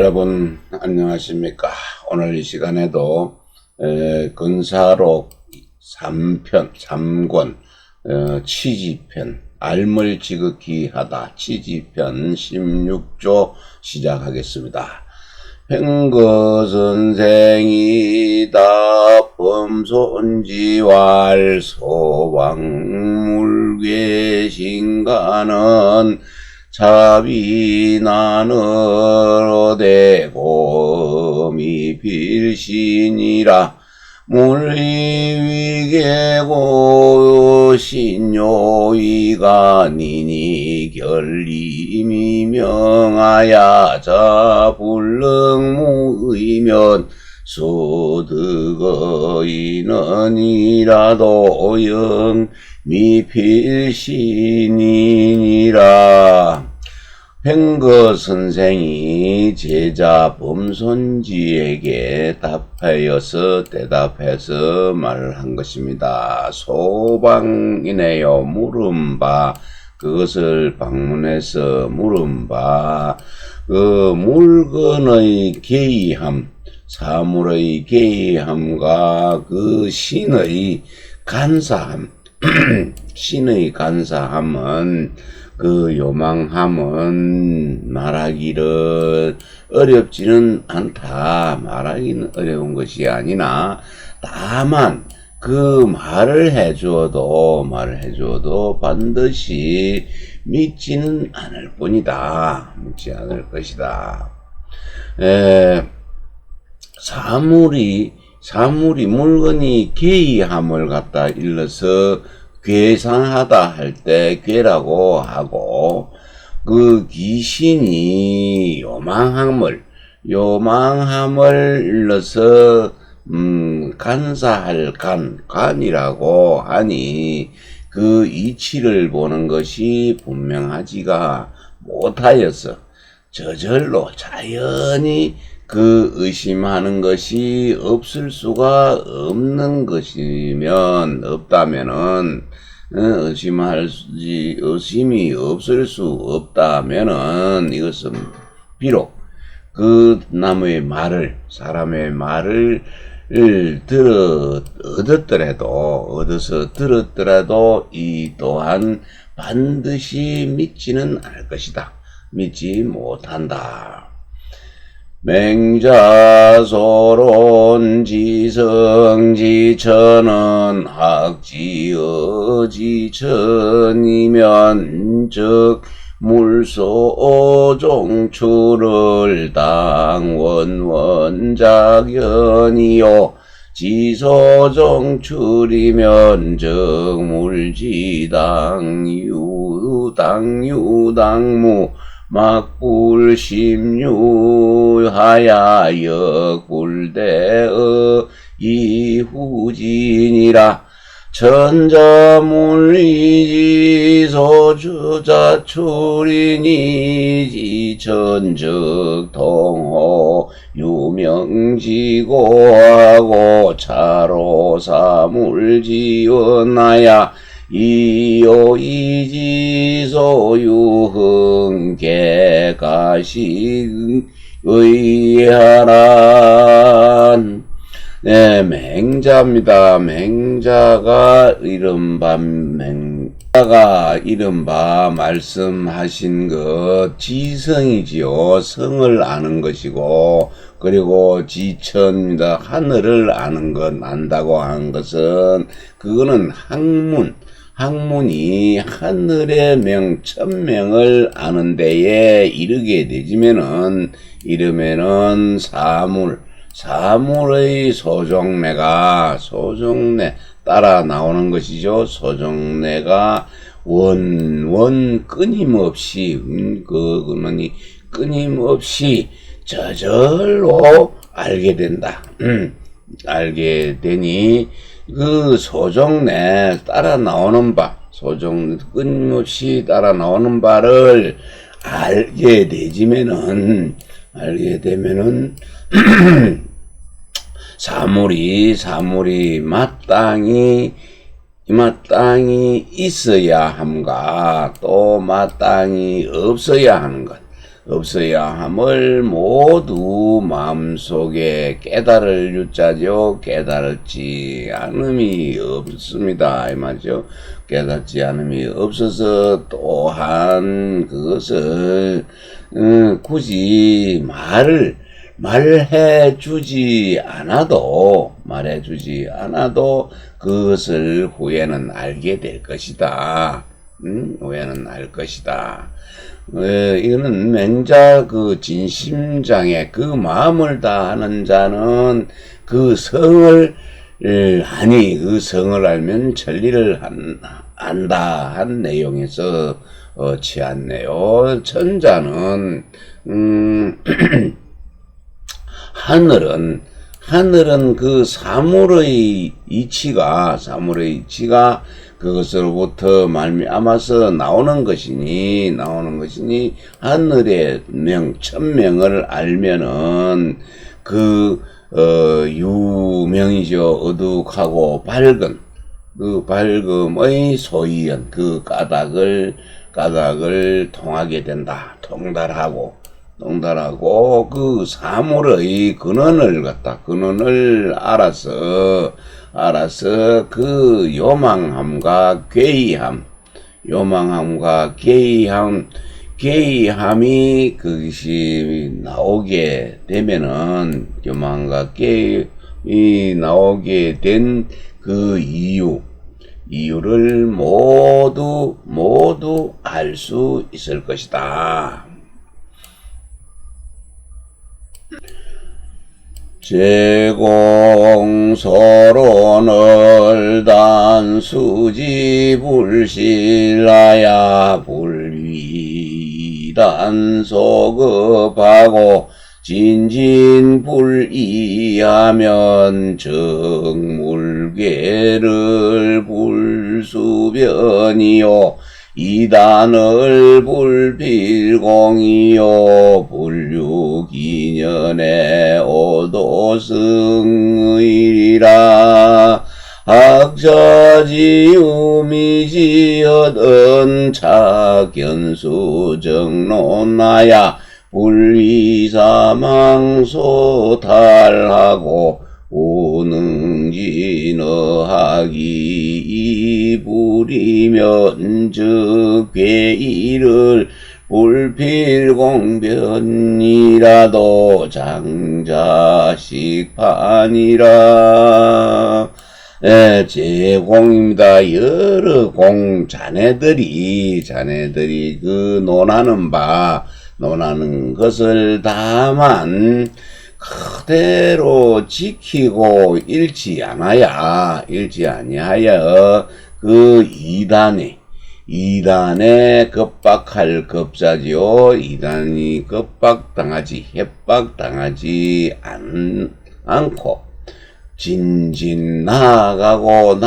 여러분 안녕하십니까. 오늘 이 시간에도 근사록 3편 3권 치지편 알물 지극히 하다 치지편 16조 시작하겠습니다. 행거 선생이다 범손지왈 소방물괴신가는 자비난으로 대고 미필신이라 물리위계고 신요이가 니니 결림이 명하야 자불능무의면 소득의는이라도 영 미필신이니라. 행거 선생이 제자 범손지에게 대답해서 말을 한 것입니다. 소방이네요. 물은 바 그것을 방문해서 물은 바 그 물건의 개의함 사물의 개의함과 그 신의 간사함 신의 간사함은 그 요망함은 말하기를 어렵지는 않다. 말하기는 어려운 것이 아니나 다만 그 말을 해주어도 반드시 믿지는 않을 뿐이다. 믿지 않을 것이다. 사물이 물건이 개의함을 갖다 일러서 괴상하다 할 때 괴라고 하고 그 귀신이 요망함을 일러서 간사할 간이라고 하니 그 이치를 보는 것이 분명하지가 못하여서 저절로 자연히 그 의심하는 것이 없을 수가 없는 것이면 없다면은 의심이 없을 수 없다면은 이것은 비록 그 사람의 말을 얻어서 들었더라도 이 또한 반드시 믿지는 않을 것이다. 믿지 못한다. 맹자소론 지성지천은 학지어지천이면 즉 물소종출을 당원원작연이요 지소종출이면 즉 물지당유당무 막불심유하야 역불대의 이후진이라. 천자물리지소주자출이니 지천즉 통호 유명지고하고 차로사물지원하야 이요이지소유흥계가식의하란. 네, 맹자입니다. 맹자가 이른바 말씀하신 것 지성이지요. 성을 아는 것이고 그리고 지천입니다. 하늘을 안다고 한 것은 그거는 학문이 하늘의 천명을 아는 데에 이르면은 사물의 소종내 따라 나오는 것이죠. 소종내가 끊임없이 저절로 알게 된다. 알게 되니 그 소종내 따라 나오는 바 끊임없이 따라 나오는 바를 알게 되면은 사물이 마땅히 있어야 함과 또 마땅히 없어야 하는 것 없어야 함을 모두 마음속에 깨달을 유자죠. 깨달지 않음이 없습니다. 이 말이죠. 깨닫지 않음이 없어서 또한 그것을 굳이 말해주지 않아도 그것을 후에는 알게 될 것이다. 후에는 알 것이다. 이거는 맹자 그 진심장에 그 마음을 다하는 자는 그 성을 그 성을 알면 천리를 안다 한 내용에서 취했네요. 천자는 하늘은 그 사물의 이치가 그것으로부터 말미암아서 나오는 것이니 하늘의 천명을 알면은 유명이죠. 어둑하고 밝은 그 밝음의 소이연 그 까닭을 통하게 된다. 통달하고 그 사물의 근원을 알아서 그 요망함과 괴이함이 그것이 나오게 되면은 요망과 괴이 나오게 된 그 이유를 모두 알 수 있을 것이다. 제공서론을 단수지불실하야 불위단소급하고 진진불이하면 정물괴를 불수변이요 이단을 불필공이요 불육인연의 오도승의리라 학자지음이지어던 차견수정론하야 불위사망소탈하고 오능진어하기 이불이면 즉괴이를 불필공변이라도 장자식판이라. 제공입니다. 여러 공 자네들이 그 논하는 것을 다만 그대로 지키고 잃지 아니하여 그 이단에 급박할 급자지요. 이단이 협박당하지 않고 진진 나아가서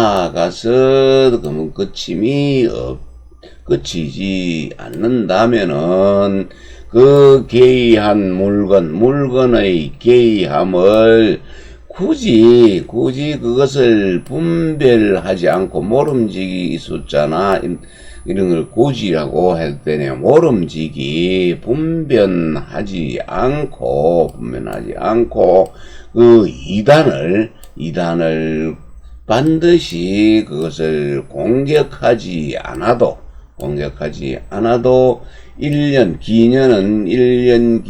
그러면 끝이지 않는다면은 그 개의한 물건의 개의함을 굳이 그것을 분별하지 않고 모름지기 있었잖아. 이런 걸 고지라고 해도 되네요. 모름지기 분변하지 않고 그 이단을 반드시 그것을 공격하지 않아도 1년, 기년은 1년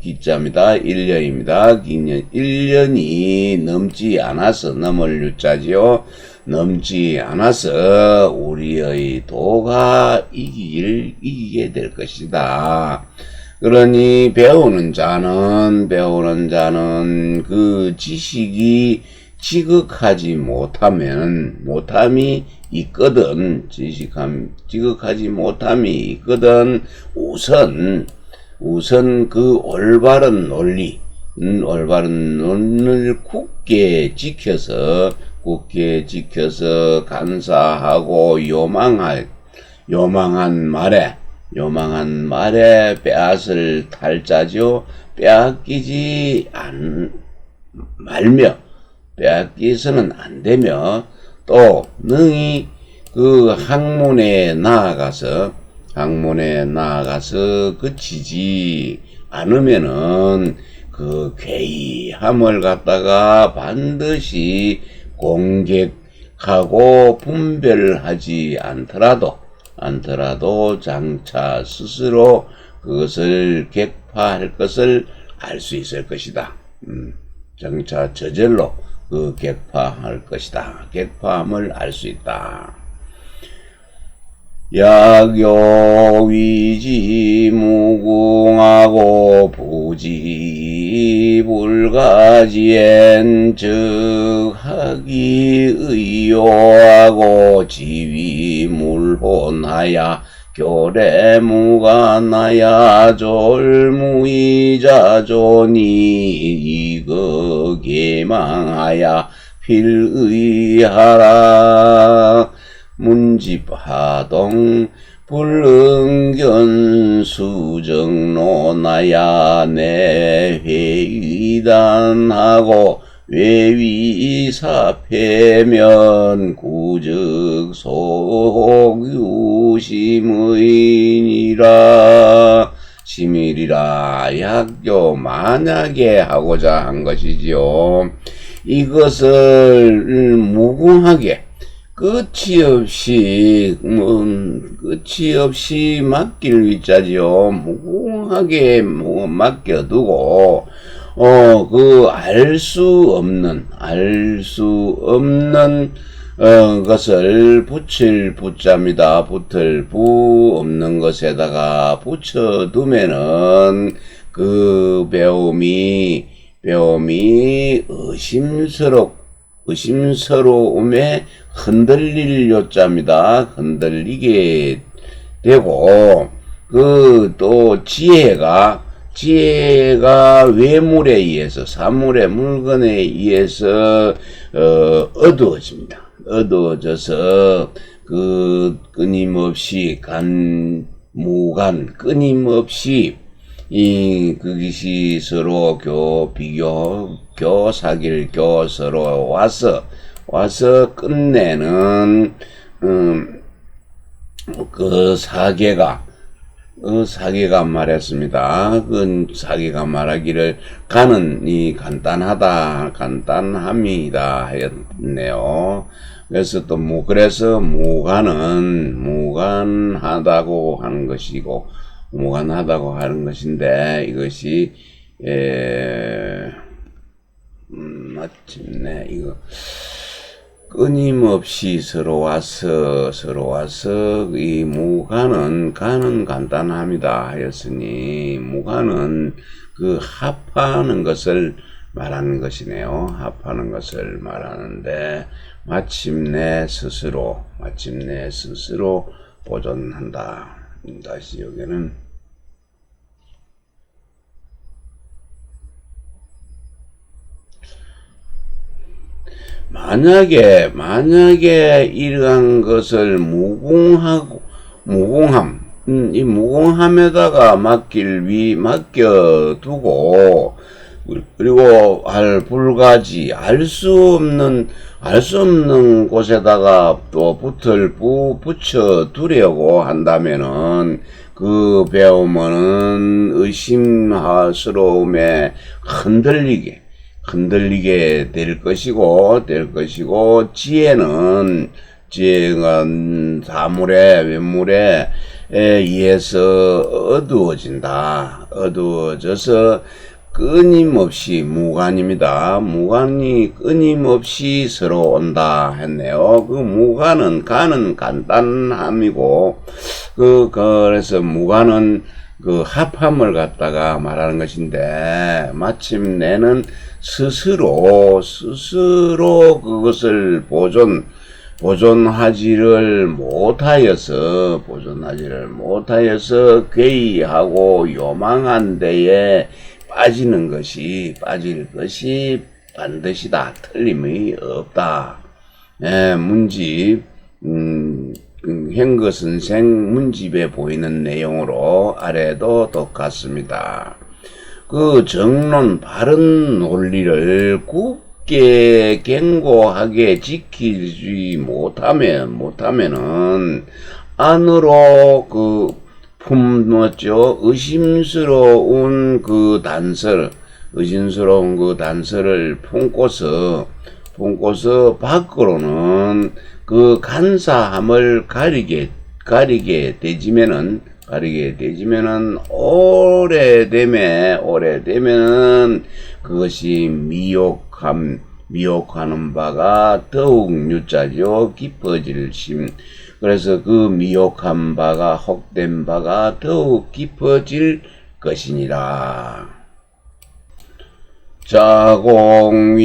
기자입니다. 1년입니다. 기년 1년이 넘을 유자지요. 넘지 않아서 우리의 도가 이기게 될 것이다. 그러니 배우는 자는 그 지식이 지극하지 못함이 있거든. 지극하지 못함이 있거든. 우선 그 올바른 논을 굳게 지켜서 간사하고 요망한 말에 빼앗을 탈자죠. 빼앗기지 말며 빼앗기서는 안 되며 또 능히 그 학문에 나아가서 학문에 나아가서 그치지 않으면은 그 괴이함을 갖다가 반드시 공격하고 분별하지 않더라도 장차 스스로 그것을 격파할 것을 알 수 있을 것이다. 장차 저절로 그 격파할 것이다. 격파함을 알 수 있다. 약요위지 무궁하고 부지불가지엔 즉하기 의요하고 지위물혼하야 교래무관하야 졸무이자존이 이거 계망하야 필의하라. 문집하동 불응견 수정론하야 내회의단하고 외위사패면 구적소혹유심의니라. 심일이라 약교 만약에 하고자 한 것이지요. 이것을 무궁하게 끝이 없이 맡길 위자지요. 무궁하게 맡겨두고 알 수 없는 것을 붙일 붙자입니다. 붙을 부 없는 것에다가 붙여두면은 그 배움이 의심스러움에 흔들릴 요자입니다. 흔들리게 되고, 그 또 지혜가 외물에 의해서, 사물의 물건에 의해서 어두워집니다. 어두워져서 그 끊임없이 끊임없이 그것이 서로 서로 와서 끝내는 그 사계가 말했습니다. 그 사계가 말하기를 가는 간단함이다 하였네요. 그래서 또 그래서 무관하다고 하는 것이고, 무관하다고 하는 것인데, 이것이 마침내 이거 끊임없이 서로 와서 이 무관은 가는 간단합니다 하였으니, 무관은 그 합하는 것을 말하는 것이네요. 합하는 것을 말하는데, 마침내 스스로 보존한다. 다시 여기는 만약에 이러한 것을 이 무궁함에다가 맡겨두고, 그리고 불가지 알 수 없는 곳에다가 또 붙여두려고 한다면은 그 배움은 의심스러움에 흔들리게 될 것이고, 지혜는 사물에 외물에 의해서 어두워져서 끊임없이 무관이 끊임없이 서로 온다 했네요. 그 무관은 가는 간단함이고, 그래서 무관은 그 합함을 갖다가 말하는 것인데, 마침내는 스스로 그것을 보존하지를 못하여서 괴이하고 요망한 데에 빠질 것이 반드시다. 틀림이 없다. 문집, 행거 선생 문집에 보이는 내용으로 아래도 똑같습니다. 그 정론, 바른 논리를 굳게 견고하게 지키지 못하면은 안으로 품었죠. 의심스러운 그 단서를 품고서 밖으로는 그 간사함을 가리게 되지면은 오래되면은 그것이 미혹하는 바가 더욱 유자죠. 깊어질 심. 그래서 그 미혹한 바가 혹된 바가 더욱 깊어질 것이니라. 자공위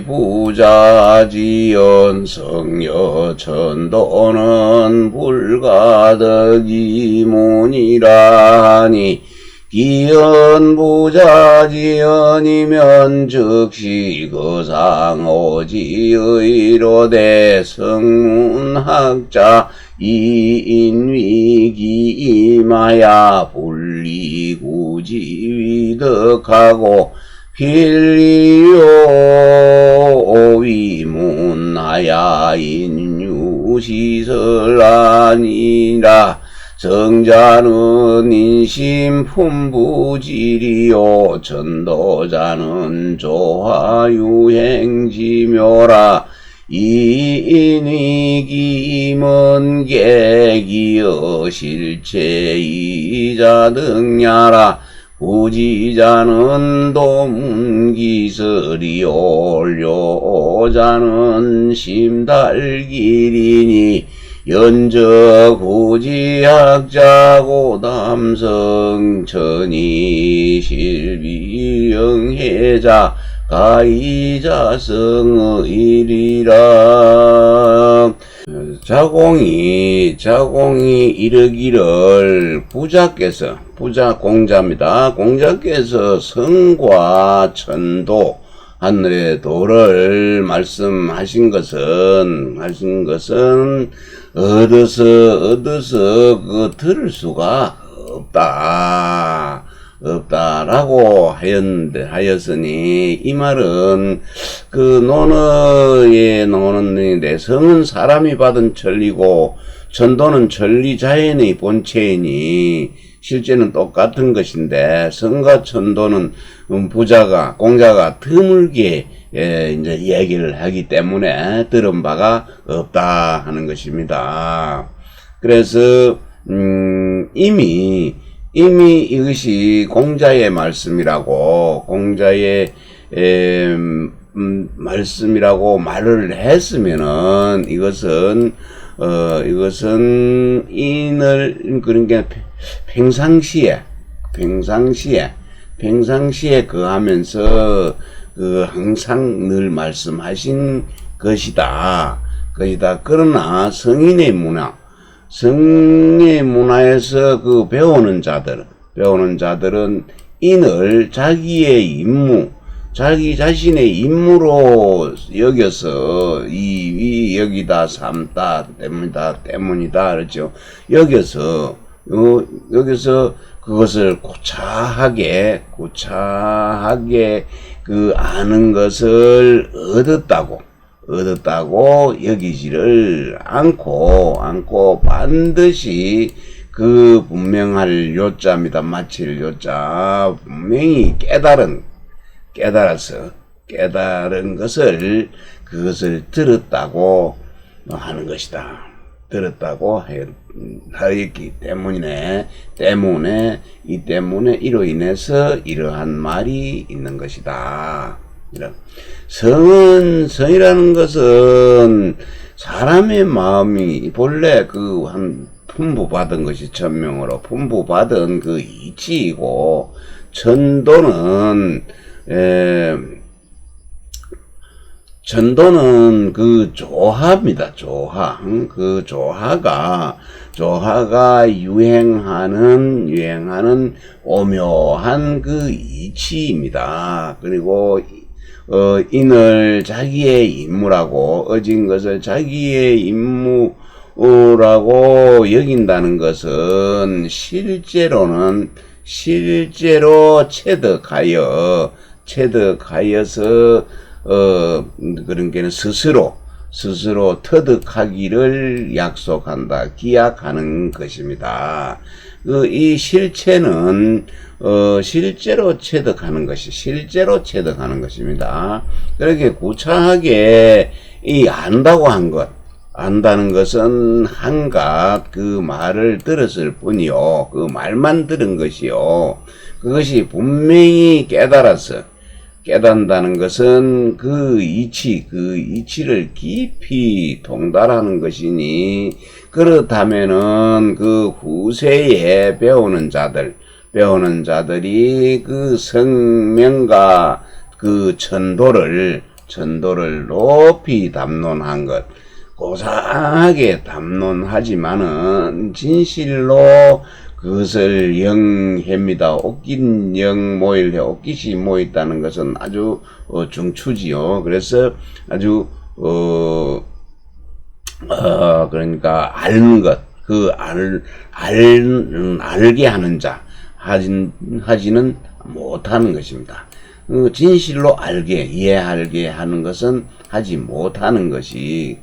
부자지연 성여 천도는 불가득이문이라 하니 기연 부자지연이면 즉시 거상오지의로되 성문학자 이인위기 임하야 분리구지위덕하고 필리오 위문하야 인유시설아니라. 성자는 인심품부지리요 전도자는 조화유행지묘라. 이인위기먼객이여 실체이자 등야라. 부지자는 도문기설이 올려자는 심달기리니 연적구지학자고 담성천이 실비영해자 가이자성의리라. 자공이 이르기를 공자입니다. 공자께서 성과 천도 하늘의 도를 말씀하신 것은 얻어서 그 들을 수가 없다라고 하였으니 이 말은 그 논어인데 성은 사람이 받은 천리고 천도는 천리 자연의 본체이니 실제는 똑같은 것인데 성과 천도는 공자가 드물게 이제 이야기를 하기 때문에 들은 바가 없다 하는 것입니다. 그래서 이미 이것이 공자의 말씀이라고 말을 했으면은 이것은 그러니까 평상시에 거하면서 항상 늘 말씀하신 것이다. 그러나 성의 문화에서 그 배우는 자들은 이늘 자기 자신의 임무로 여겨서 여기다 삼다 때문이다 그렇죠. 여기서 그것을 고차하게 그 아는 것을 얻었다고 여기지를 않고 반드시 그 분명할 요자입니다. 마칠 요자 분명히 깨달은 것을 그것을 들었다고 하는 것이다. 들었다고 하였기 때문에 이로 인해서 이러한 말이 있는 것이다. 성이라는 것은 사람의 마음이 본래 품부받은 것이 천명으로 품부받은 그 이치이고 전도는 그 조화입니다. 그 조화가 유행하는 오묘한 그 이치입니다. 그리고 인을 자기의 임무라고 얻은 것을 자기의 임무라고 여긴다는 것은 실제로 체득하여서 그런 게는 스스로 스스로 터득하기를 약속한다, 기약하는 것입니다. 이 실체는 실제로 체득하는 것입니다. 그렇게 구차하게 이 안다고 한 것, 안다는 것은 한갓 그 말을 들었을 뿐이요, 그 말만 들은 것이요, 그것이 분명히 깨닫는다는 것은 그 이치를 깊이 통달하는 것이니, 그렇다면은 그 후세에 배우는 자들이 그 성명과 그 천도를 높이 담론한 것, 고상하게 담론하지만은 진실로 그것을 영해입니다. 옥긴 영모일해, 옥깃이 모있다는 것은 아주 중추지요. 그래서 아주 그러니까 아는 것, 알게 하는 자, 하지는 못하는 것입니다. 진실로 알게, 이해하게 하는 것은 하지 못하는 것이,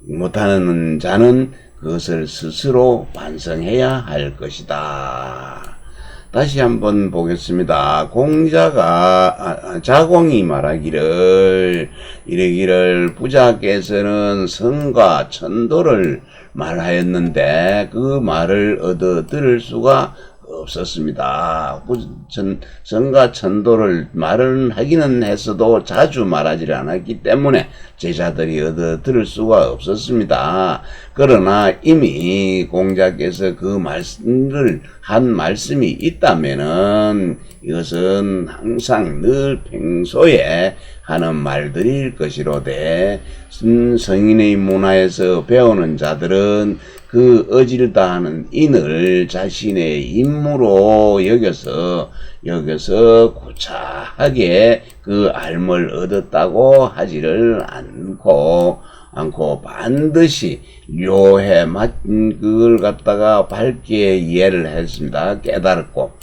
못하는 자는 그것을 스스로 반성해야 할 것이다. 다시 한번 보겠습니다. 자공이 말하기를, 이르기를 부자께서는 성과 천도를 말하였는데 그 말을 얻어 들을 수가 없었습니다. 성과 천도를 말은 하기는 했어도 자주 말하지 않았기 때문에 제자들이 얻어 들을 수가 없었습니다. 그러나 이미 공자께서 그 말씀을 한 말씀이 있다면은 이것은 항상 늘 평소에 하는 말들일 것이로되, 성인의 문화에서 배우는 자들은 그 어질다 하는 인을 자신의 임무로 여겨서 구차하게 그 알을 얻었다고 하지를 않고 반드시 묘해 그걸 갖다가 밝게 이해를 했습니다. 깨닫고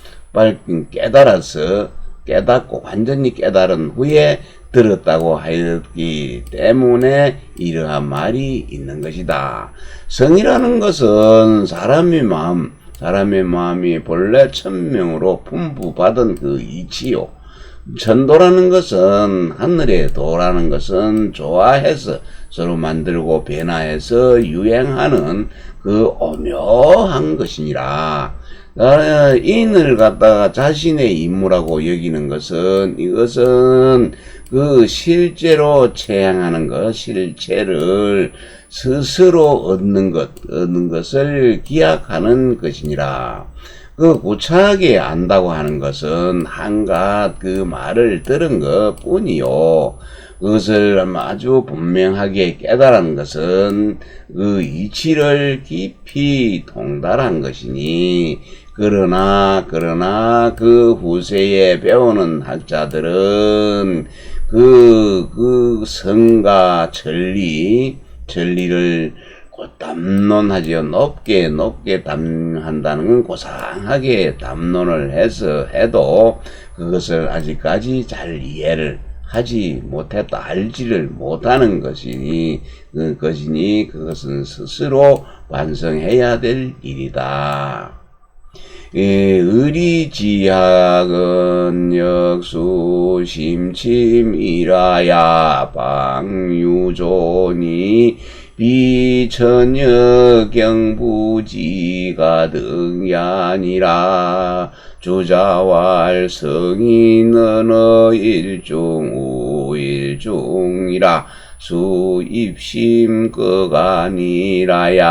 완전히 깨달은 후에 들었다고 하였기 때문에 이러한 말이 있는 것이다. 성이라는 것은 사람의 마음이 본래 천명으로 분부받은 그 이치요. 천도라는 것은, 하늘의 도라는 것은 좋아해서 서로 만들고 변화해서 유행하는 그 오묘한 것이니라. 인을 갖다가 자신의 임무라고 여기는 것은, 이것은 그 실제로 체행하는 것, 실체를 스스로 얻는 것을 기약하는 것이니라. 그 구차하게 안다고 하는 것은 한갓 그 말을 들은 것 뿐이요, 그것을 아주 분명하게 깨달은 것은 그 이치를 깊이 통달한 것이니, 그러나 그 후세에 배우는 학자들은 그 성과 진리를 담론하지요. 높게 담론한다는 건 고상하게 담론을 해도 그것을 아직까지 잘 이해를 하지 못했다, 알지를 못하는 것이니 그것은 스스로 반성해야 될 일이다. 의리지학은 역수 심침이라야 방유존이 비천여경부지가 등야니라. 주자왈 성인은 일중우일중이라. 수입심 거가니라야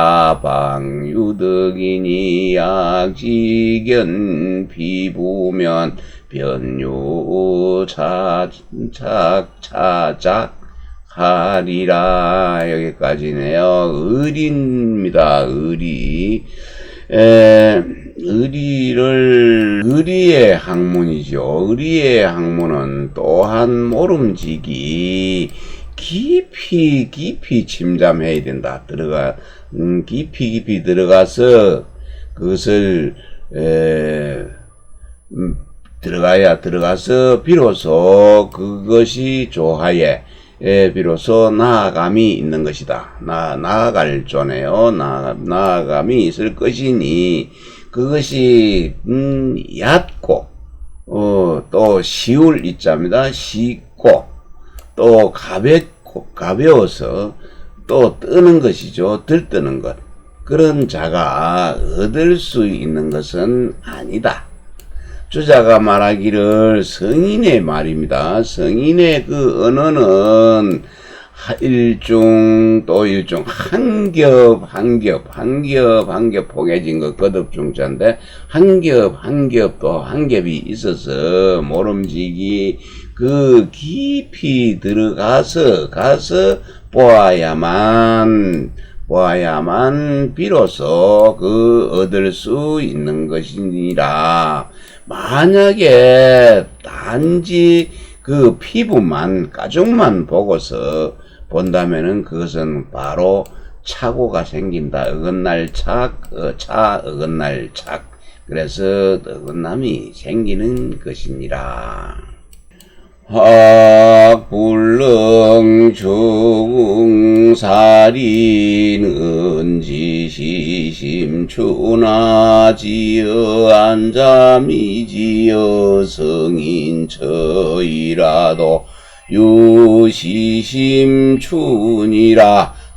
방유덕이니 약지견 피부면 변유 차작하리라. 여기까지네요. 의리입니다. 의리의 학문이죠. 의리의 학문은 또한 모름지기 깊이 침잠해야 된다. 깊이 들어가서 그것을 들어가서 비로소 그것이 조하에 비로소 나아감이 있는 것이다. 나아갈 조네요. 나아감이 있을 것이니 그것이 얕고 또 쉬울 이자입니다. 쉽고 또 가벼워서 또 뜨는 것이죠. 들뜨는 것. 그런 자가 얻을 수 있는 것은 아니다. 주자가 말하기를 성인의 말입니다. 성인의 그 언어는 일중 또 일중 한 겹 포개진 것 거듭중자인데 한 겹 또 한 겹이 있어서 모름지기 그 깊이 들어가서 보아야만 비로소 그 얻을 수 있는 것이니라. 만약에 단지 그 피부만 가죽만 보고서 본다면은 그것은 바로 착오가 생긴다. 어긋날 어긋날 착. 그래서 어긋남이 생기는 것이니라. 학불능 중살인 은지시심추나지어 안잠이지어 성인처이라도 유시심춘이라.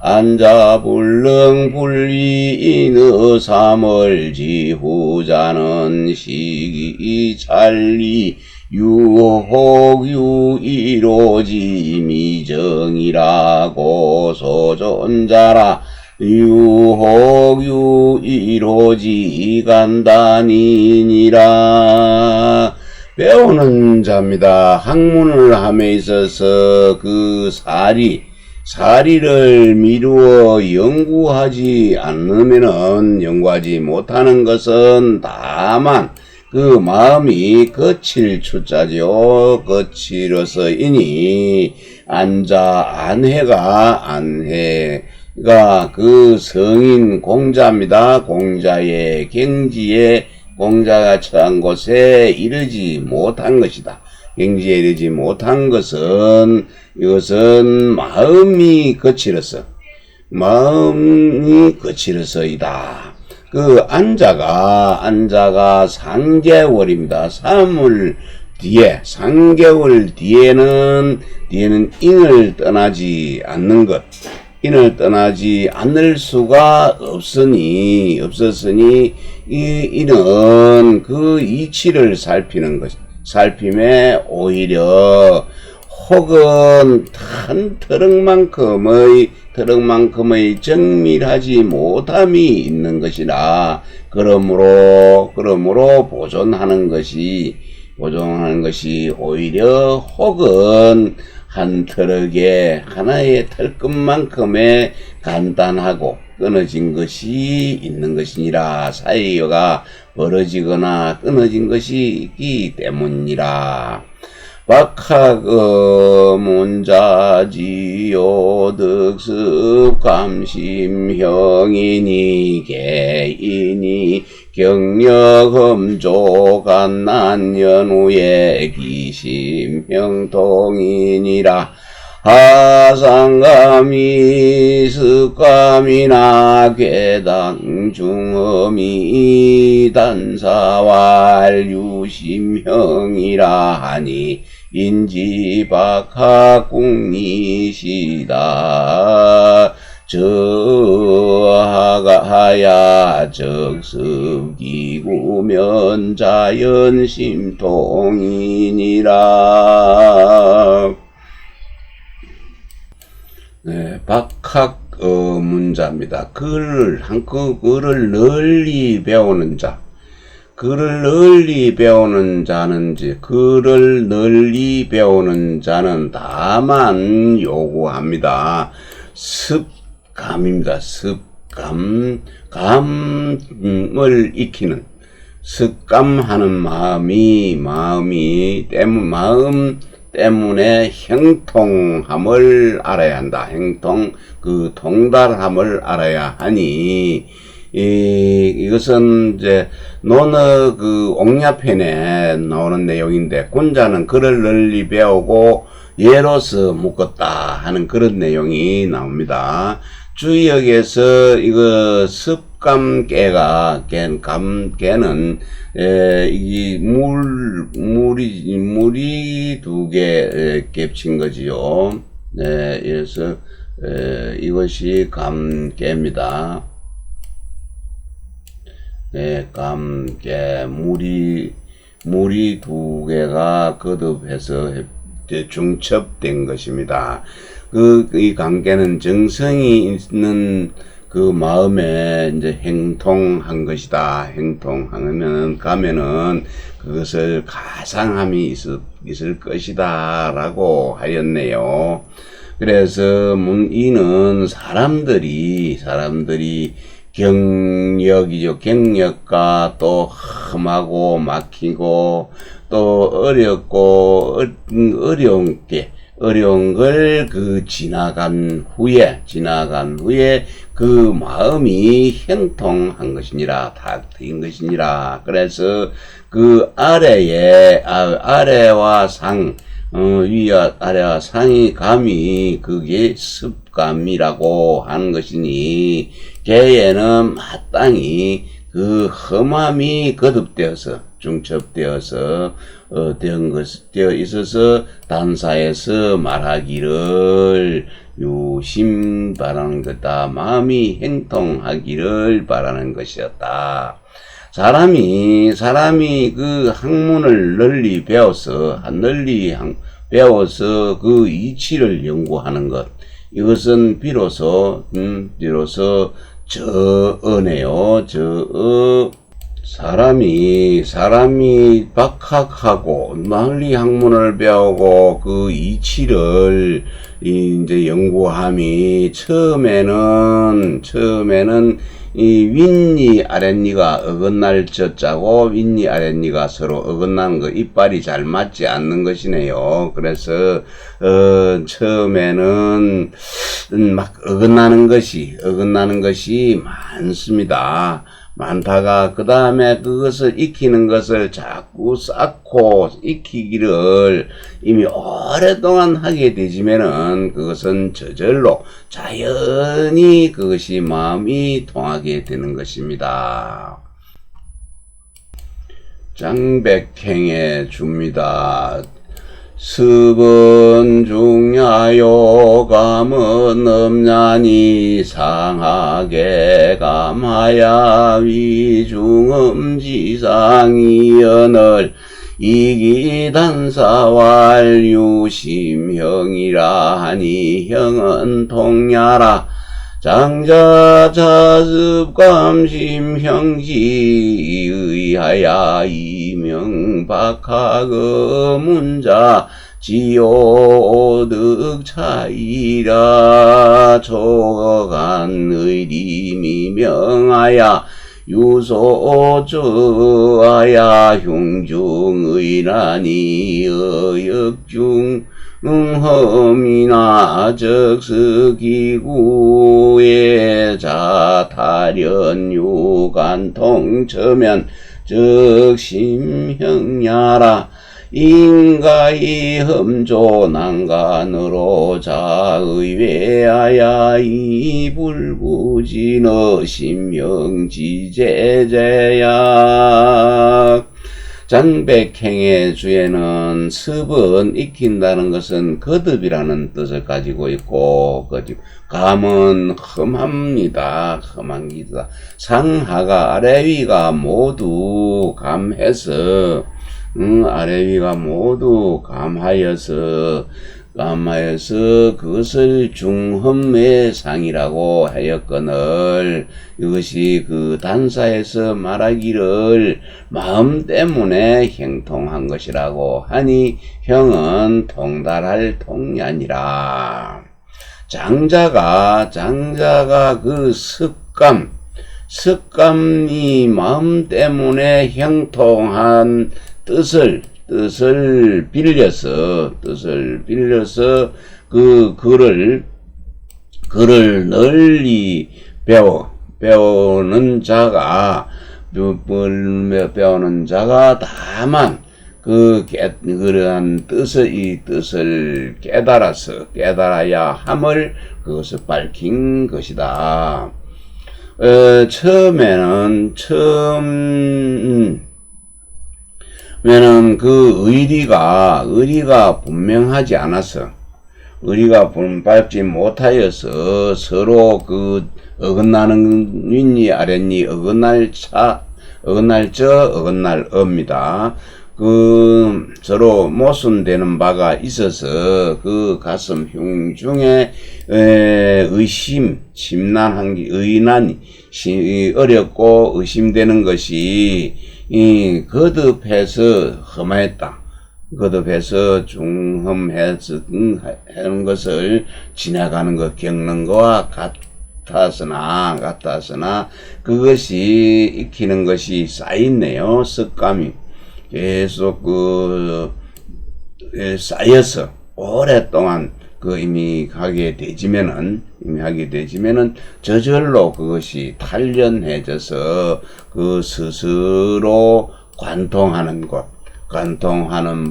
안자불능 불리인의 삼월지후자는 시기찰리 유혹유이로지 미정이라고 소존자라. 유혹유이로지 간단이니라. 배우는 자입니다. 학문을 함에 있어서 그 사리를 미루어 연구하지 못하는 것은 다만 그 마음이 거칠 추자죠. 거칠어서이니 안해가 그 성인 공자입니다. 공자의 경지에 공자가 처한 곳에 이르지 못한 것이다. 경지에 이르지 못한 것은 이것은 마음이 거칠어서이다. 그 안자가 3개월입니다. 3개월 뒤에는 인을 떠나지 않는 것. 인을 떠나지 않을 수가 없었으니 이는 그 이치를 살핌에 오히려 혹은 한 트럭만큼의 정밀하지 못함이 있는 것이라. 그러므로 보존하는 것이 오히려 혹은 한 트럭에 하나의 털끝만큼의 간단하고 끊어진 것이 있는 것이니라. 사이가 벌어지거나 끊어진 것이 있기 때문이라. 박학 문자지요 득습 감심형이니 개인이 경력험조 간난연후의 기심형통이니라. 하상감이 습감이나 괴당 중음이 단사왈 유심형이라 하니 인지박학궁리시다. 저하가야 적습기구면 자연심통이니라. 네, 박학 문자입니다. 글을 널리 배우는 자. 글을 널리 배우는 자는 다만 요구합니다. 습감입니다. 감을 익히는 습감하는 마음 때문에 형통함을 알아야 한다. 통달함을 알아야 하니, 이것은 이제 논어 그 옥야편에 나오는 내용인데, 군자는 글을 널리 배우고 예로서 묶었다 하는 그런 내용이 나옵니다. 주역에서 이거 습감깨가 깨는 이 물이 두 개 겹친 거지요. 그래서 이것이 감깨입니다. 감깨 물이 두 개가 거듭해서 중첩된 것입니다. 이 관계는 정성이 있는 그 마음에 이제 행통한 것이다. 행통하면 가면은 그것을 가상함이 있을 것이다. 라고 하였네요. 그래서 이는 사람들이 경력이죠. 경력과 또 험하고 막히고 또 어렵고 어려운 걸 지나간 후에 그 마음이 형통한 것이니라. 다 트인 것이니라. 그래서 그 아래와 상, 위와 아래와 상이 감이 그게 습감이라고 하는 것이니, 개에는 마땅히 그 험함이 거듭되어서 중첩되어서 되어 있어서 단사에서 말하기를 유심 바라는 것이다. 마음이 행통하기를 바라는 것이었다. 사람이 그 학문을 널리 배워서 그 이치를 연구하는 것, 이것은 비로소 저어네요. 사람이 박학하고 널리 학문을 배우고 그 이치를 이제 연구함이 처음에는 이 윗니 아랫니가 어긋날 젖자고 윗니 아랫니가 서로 어긋나는 거, 이빨이 잘 맞지 않는 것이네요. 그래서 처음에는 막 어긋나는 것이 많습니다. 많다가 그 다음에 그것을 익히는 것을 자꾸 쌓고 익히기를 이미 오랫동안 하게 되지면은 그것은 저절로 자연히 그것이 마음이 통하게 되는 것입니다. 장백행에 줍니다. 습은 중야요 감은 없냐니 상하게 감하야 위중음지상이언을 이기단사왈 유심형이라 하니 형은 통야라. 장자 자습감심 형지의하야 이명박하그 문자 지오득 차이라 초간 의림이 명하야 유소저하야 흉중의란이 어역중 험이나 적스기구에 자타련 유간통처면 적심형야라. 인가이 험조 난간으로 자의외하야 이불부진어 심형지제제야. 장백행의 주에는 습은 익힌다는 것은 거듭이라는 뜻을 가지고 있고, 감은 험합니다. 험한 기다. 상하가 아래 위가 모두 감해서 아래 위가 모두 감하여서 그것을 중험의 상이라고 하였거늘, 이것이 그 단사에서 말하기를 마음 때문에 형통한 것이라고 하니 형은 통달할 통이 아니라. 장자가 그 습감이 마음 때문에 형통한 뜻을 빌려서 그 글을 널리 배우는 자가 다만 그러한 이 뜻을 깨달아야 함을 그것을 밝힌 것이다. 처음에는 그 의리가 분명하지 않아서, 의리가 분명하지 못하여서 서로 그 어긋나는 윗니 아랫니 어긋날 어입니다. 그 서로 모순되는 바가 있어서 그 가슴 흉중에 심란한 게 의난이 어렵고 의심되는 것이 거듭해서 험하였다. 거듭해서 중험해서 하는 것을 지나가는 것 겪는 것과 같았으나 그것이 익히는 것이 쌓이네요. 습감이 계속 쌓여서 오랫동안 이미 하게 되지면은 저절로 그것이 단련해져서 그 스스로 관통하는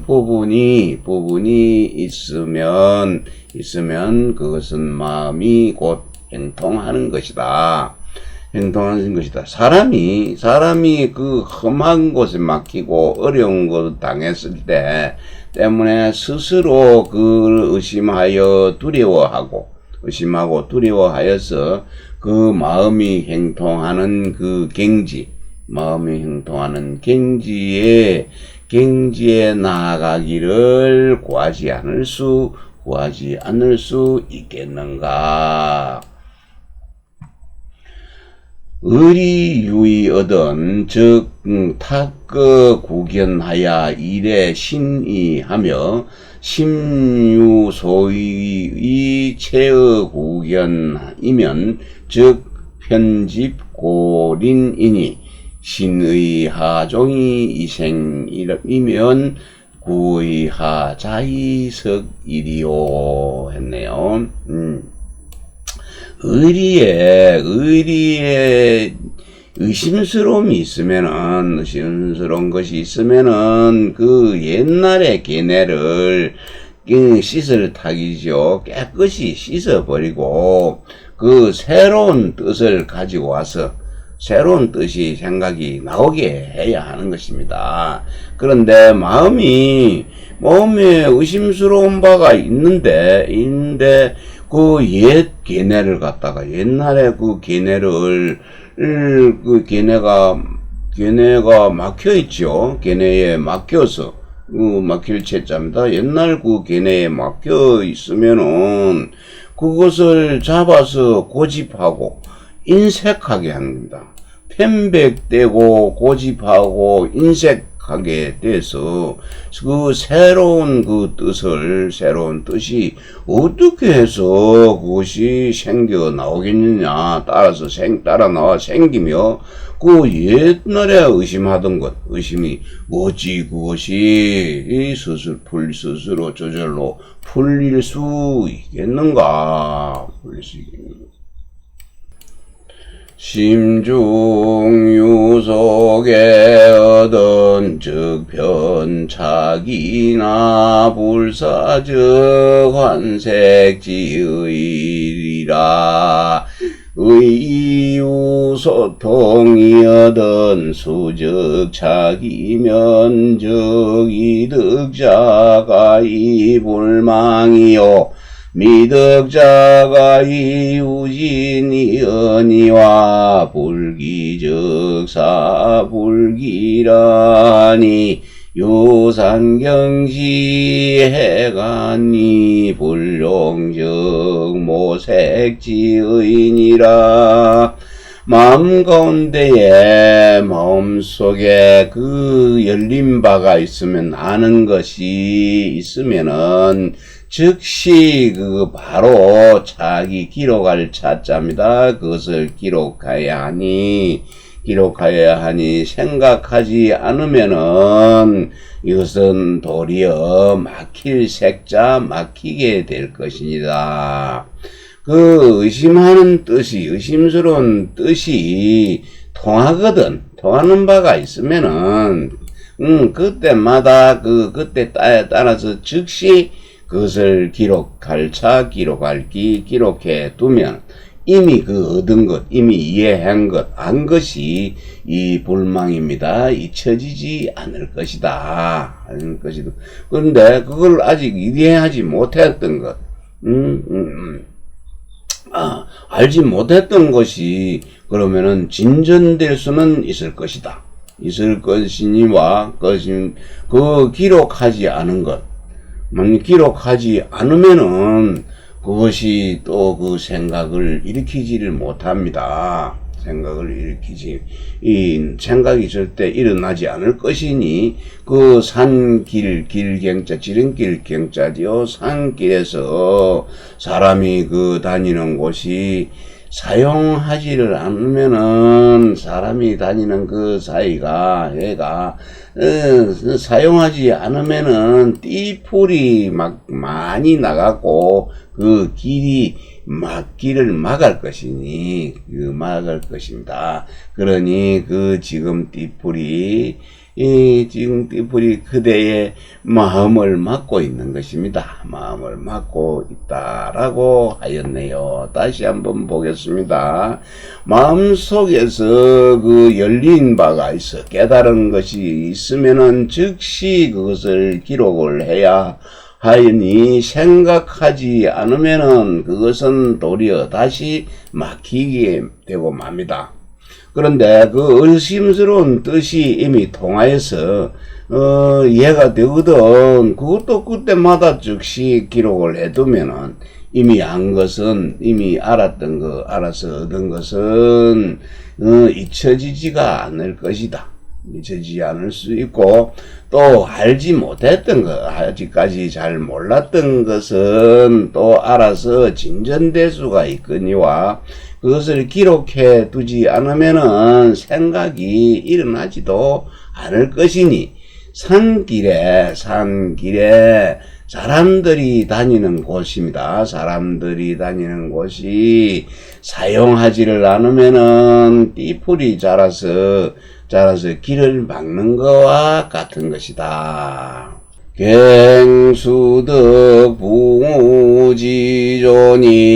부분이 있으면 그것은 마음이 곧 행통하는 것이다. 사람이 그 험한 곳에 막히고 어려운 곳을 당했을 때 때문에 스스로 그 의심하고 두려워하여서 그 마음이 행통하는 그 경지에 나아가기를 구하지 않을 수 있겠는가? 의리유의 얻은 즉 탁거 구견하야 일에 신의하며 심유소의 체의 구견이면 즉 편집고린이니 신의 하종이 이생이면 구의 하자이석이리요 했네요. 의리에 의심스러운 것이 있으면은 그 옛날의 계뇌를 씻을 타기죠. 깨끗이 씻어버리고 그 새로운 뜻을 가지고 와서 새로운 뜻이 생각이 나오게 해야 하는 것입니다. 그런데 마음에 의심스러운 바가 있는데 그 옛 계뇌를 갖다가 옛날에 그 계뇌가 막혀 있죠. 계뇌에 막혀서 막힐 채자입니다. 옛날 그 계뇌에 막혀 있으면은 그것을 잡아서 고집하고 인색하게 합니다. 편백되고 고집하고 인색하게 돼서 그 새로운 뜻이 어떻게 해서 그것이 생겨 나오겠느냐 따라 나와 생기며 그 옛날에 의심이 어찌 그것이 스스로 저절로 풀릴 수 있겠는가? 심중유속에 얻은 즉 편착이나 불사적 환색지의리라 의유소통이 얻은 수적착이면 즉 이득자가 이불망이요 미덕자가 이우진이 언니와 불기적사불기라니 유산경지해가니 불용적 모색지의니라. 마음속에 그 열린 바가 있으면 아는 것이 있으면은 즉시 바로 자기 기록할 차자입니다. 그것을 기록해야 하니 생각하지 않으면은 이것은 도리어 막히게 될 것입니다. 그 의심스러운 뜻이 통하는 바가 있으면은 그때마다 그때 따라서 즉시 그것을 기록해 두면 이미 얻은 것, 이미 이해한 것, 안 것이 이 불망입니다. 잊혀지지 않을 것이다. 그런데 그걸 아직 이해하지 못했던 것, 알지 못했던 것이 그러면은 진전될 수는 있을 것이다. 있을 것이니와 기록하지 않은 것, 기록하지 않으면은 그것이 또 그 생각을 일으키지를 못합니다. 이 생각이 절대 일어나지 않을 것이니, 길경자, 지름길 경자지요. 산길에서 사람이 다니는 곳이 사용하지를 않으면은, 사람이 다니는 그 사이가, 사용하지 않으면은 띠풀이 많이 나가고 길을 막을 것이니, 막을 것입니다. 그러니 지금 띠풀이 그대의 마음을 막고 있는 것입니다. 마음을 막고 있다라고 하였네요. 다시 한번 보겠습니다. 마음속에서 열린 바가 있어 깨달은 것이 있으면은 즉시 그것을 기록을 해야 하니, 생각하지 않으면은 그것은 도리어 다시 막히게 되고 맙니다. 그런데 의심스러운 뜻이 이미 통하여서 이해가 되거든. 그것도 그때마다 즉시 기록을 해두면은 이미 알아서 얻은 것은 잊혀지지가 않을 것이다. 잊혀지지 않을 수 있고, 또 알지 못했던 것, 아직까지 잘 몰랐던 것은 또 알아서 진전될 수가 있거니와, 그것을 기록해 두지 않으면은 생각이 일어나지도 않을 것이니, 산길에 사람들이 다니는 곳입니다. 사람들이 다니는 곳이 사용하지를 않으면은 띠풀이 자라서 길을 막는 것과 같은 것이다. 갱수덕 부무지존이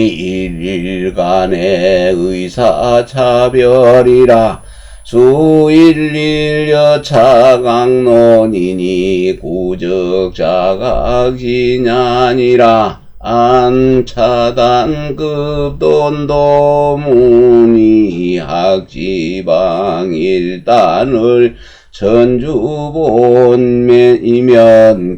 일일간의 의사차별이라 수일일여 차강론이니 구적자각진아니라 안차단급돈도문이 학지방 일단을 천주본이면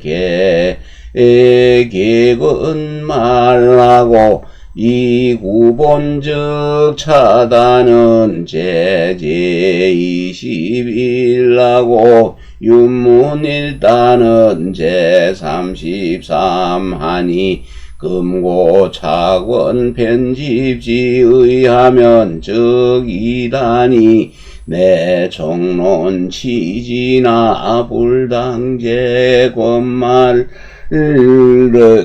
개건 말라고 이구본적 차단은 제21라고 윤문일단은 제33하니 금고착원 편집지에 의하면 적이다니 내 정론 취지나 불당제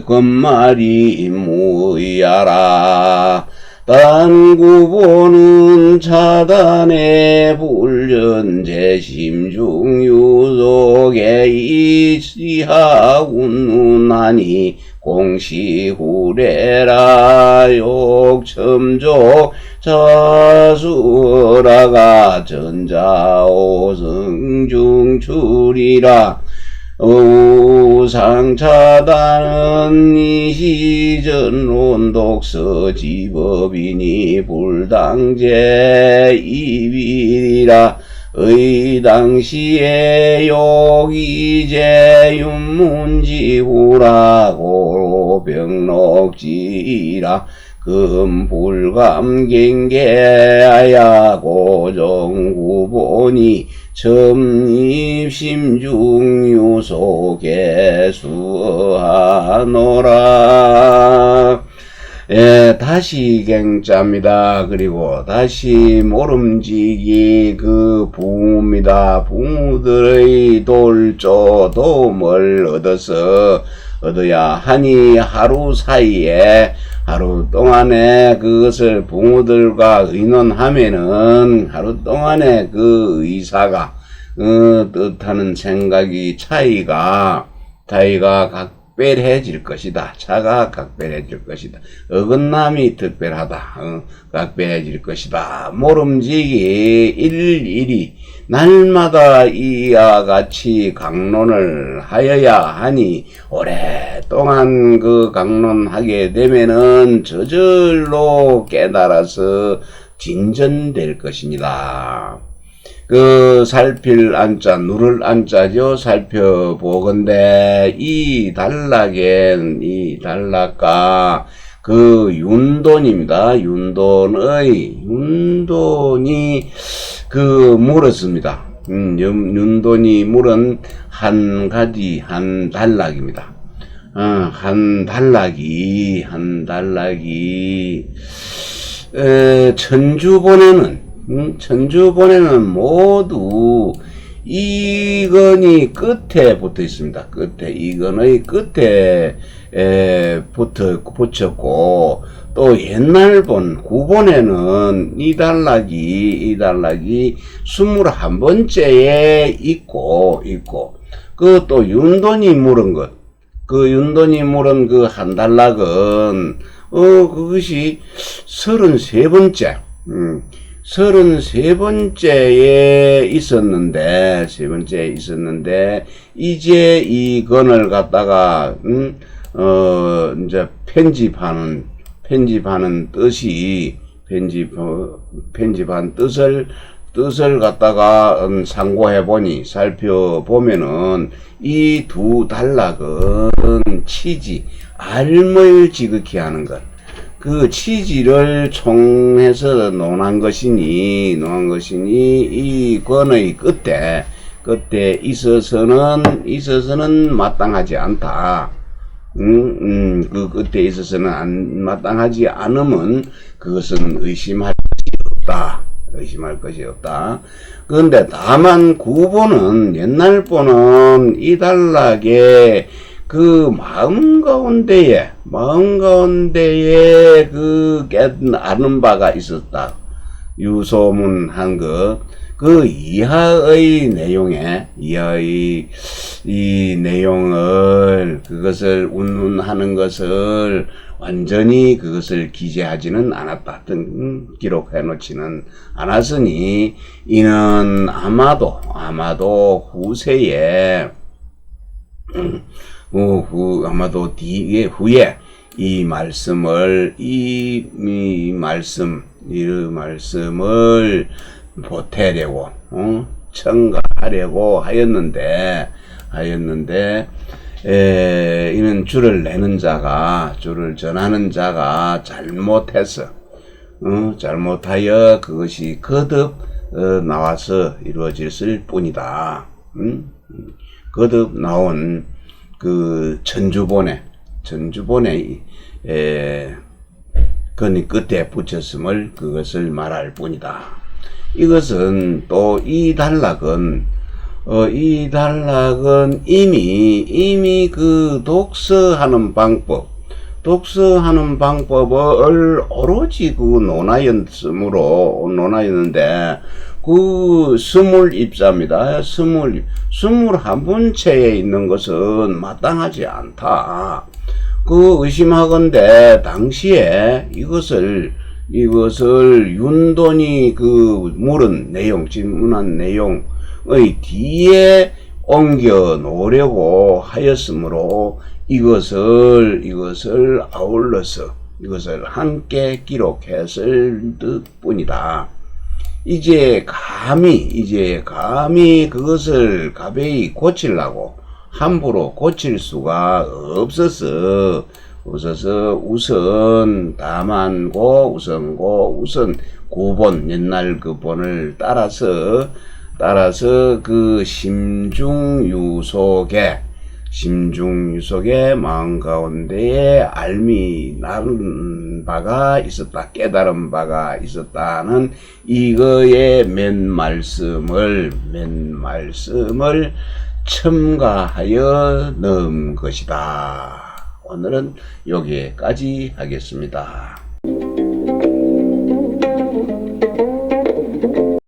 권말이 무의하라. 단구보는 차단의 불전제 심중유속에 이시하운누나니 공시후래라 욕첨조 자수라가 전자오승중출이라 우상차단은 이시전론 독서 지법이니 불당제 이비리라 의당시에 욕이제 윤문지후라고 병록지라 금불감경계하야 고정구보니 첨입심중유속개수하노라. 다시 갱자입니다. 그리고 다시 모름지기 붕우입니다. 붕우들의 돌조 도움을 얻어야 하니 하루 동안에 그것을 붕우들과 의논하면은 하루 동안에 그 뜻하는 생각이 차이가 각별해질 것이다. 차가 각별해질 것이다. 어긋남이 특별하다. 각별해질 것이다. 모름지기 일일이 날마다 이와 같이 강론을 하여야 하니 오랫동안 그 강론하게 되면은 저절로 깨달아서 진전될 것입니다. 그 살필 안자, 누를 안자죠. 살펴보건대 이 단락과 그 윤돈입니다. 윤돈이 그 물었습니다. 윤돈이 물은 한 단락입니다. 한 단락이 천주본에는 모두 이건이 끝에 붙어 있습니다. 이건의 끝에 붙였고, 또 옛날 구본에는 이 단락이 21번째에 있고, 그 또 윤돈이 물은 것, 그 한 단락은, 그것이 33번째, 33번째에 있었는데, 이제 이 건을 갖다가, 이제 편집한 뜻이, 편집한 뜻을 갖다가 살펴보면은, 이 두 단락은 알을 지극히 하는 것. 그 취지를 총해서 논한 것이니 이 권의 끝에 있어서는 마땅하지 않다. 그 끝에 있어서는 마땅하지 않으면 그것은 의심할 것이 없다. 그런데 다만 구본은 옛날 본은 이 단락에 그 마음 가운데에 그 아는 바가 있었다. 유소문한 그 이하의 이 내용을 그것을 운운하는 것을 완전히 그것을 기재하지는 않았다. 기록해 놓지는 않았으니 이는 아마도 후세에 아마도 후에 이 말씀을 보태려고 첨가하려고 하였는데 이는 줄을 전하는 자가 잘못하여 그것이 거듭 나와서 이루어졌을 뿐이다. 거듭 나온 그 전주본에 건이 끝에 붙였음을 그것을 말할 뿐이다. 이것은 또 이 단락은 이미 그 독서하는 방법을 오로지 그 논하였는데 그 스물입자입니다. 21번째에 있는 것은 마땅하지 않다. 그 의심하건대 당시에 이것을 윤돈이 그 질문한 내용의 뒤에 옮겨 놓으려고 하였으므로 이것을 아울러서 이것을 함께 기록했을 뿐이다. 이제 감히 그것을 가벼이 고치려고 함부로 고칠 수가 없어서 우선 구본 옛날 그 본을 따라서 그 심중유속의 마음 가운데에 알미 나른 바가 있었다, 깨달은 바가 있었다는 이거의 맨 말씀을 첨가하여 넣은 것이다. 오늘은 여기까지 하겠습니다.